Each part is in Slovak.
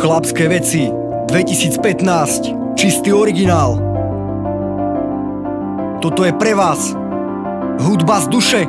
Chlapské veci 2015, čistý originál. Toto je pre vás hudba z duše.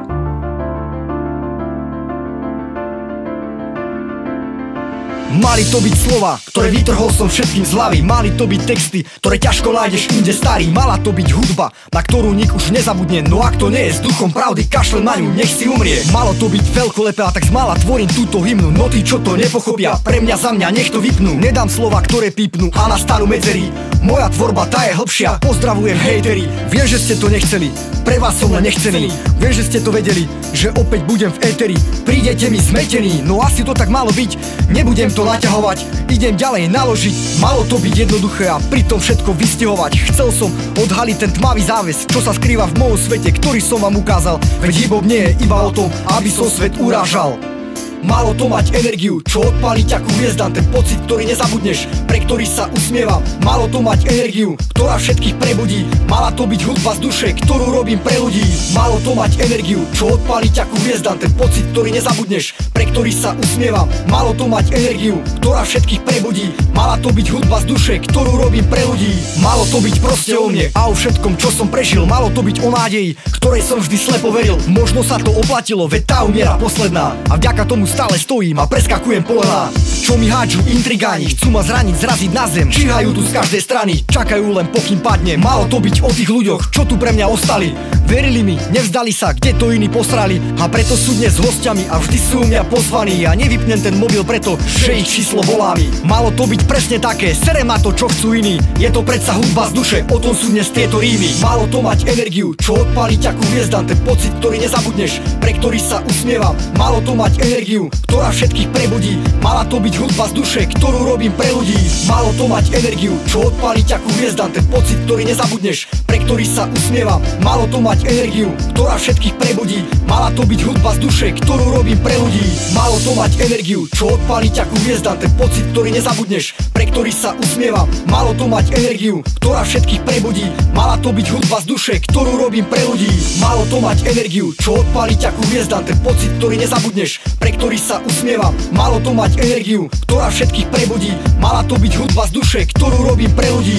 Mali to byť slova, ktoré vytrhol som všetkým z hlavy. Mali to byť texty, ktoré ťažko nájdeš inde, starý. Mala to byť hudba, na ktorú nik už nezabudne. No ak to nie je s duchom pravdy, kašlem na ňu, nech si umrie. Malo to byť veľkolepé, a tak zmála tvorím túto hymnu. No tí, čo to nepochopia, pre mňa za mňa nech to vypnú. Nedám slova, ktoré pípnú a nastanú medzery. Moja tvorba, tá je hlbšia. Pozdravujem hejteri. Viem, že ste to nechceli, pre vás som len nechcený. Viem, že ste to vedeli, že opäť budem v éteri. Prídete mi zmetení, no asi to tak malo byť. Nebudem to naťahovať, idem ďalej naložiť. Malo to byť jednoduché a pritom všetko vystihovať. Chcel som odhaliť ten tmavý záves, čo sa skrýva v mojom svete, ktorý som vám ukázal. Veď hip-hop nie je iba o tom, aby som svet urážal. Malo to mať energiu, čo odpáliť ako hviezdam. Ten pocit, ktorý nezabudneš, pre ktorý sa usmievam. Malo to mať energiu, ktorá všetkých prebudí. Mala to byť hudba z duše, ktorú robím pre ľudí. Malo to mať energiu, čo odpáliť ako hviezdam. Ten pocit, ktorý nezabudneš, pre ktorý sa usmievam. Malo to mať energiu, ktorá všetkých prebudí. Mala to byť hudba z duše, ktorú robím pre ľudí. Malo to byť proste o mne a o všetkom, čo som prežil. Malo to byť o nádeji, ktorej som vždy slepo veril. Možno sa to oplatilo, veď tá umiera posledná. A vďaka tomu stále stojím a preskakujem polená. Čo mi hádžu intrigáni, chcú ma zraniť, zraziť na zem. Číhajú tu z každej strany, čakajú len pokým padne. Malo to byť o tých ľuďoch, čo tu pre mňa ostali. Verili mi, nevzdali sa, kde to iní posrali. A preto sú dnes hostiami a vždy sú u mňa pozvaní. Ja nevypnem ten mobil preto, že ich číslo volá mi. Malo to byť presne také, serem na to, čo chcú iní. Je to predsa hudba z duše, o tom sú dnes tieto rímy. Malo to mať energiu, čo odpáliť ako hviezdam. Ten pocit, ktorý nezabudneš, pre ktorý sa usmievam. Malo to mať energiu, ktorá všetkých prebudí. Mala to byť hudba z duše, ktorú robím pre ľudí. Malo to mať energiu, čo odpáliť ako hviezdam. Ten pocit, ktorý nezabudneš, pre ktorý sa usmievam. Malo to mať energiu, ktorá všetkých prebudí. Mala to byť hudba z duše, ktorú robím pre ľudí. Malo to mať energiu, čo odpáliť ako hviezdam. Ten pocit, ktorý nezabudneš, pre ktorý sa usmievam. Malo to mať energiu, ktorá všetkých prebudí. Mala to byť hudba z duše, ktorú robím pre ľudí. Malo to mať energiu, čo odpáliť ako hviezdam. Ten pocit, ktorý nezabudneš, pre ktorý sa usmievam. Malo to mať energiu, ktorá všetkých prebudí. Mala to byť hudba z duše, ktorú robím pre ľudí.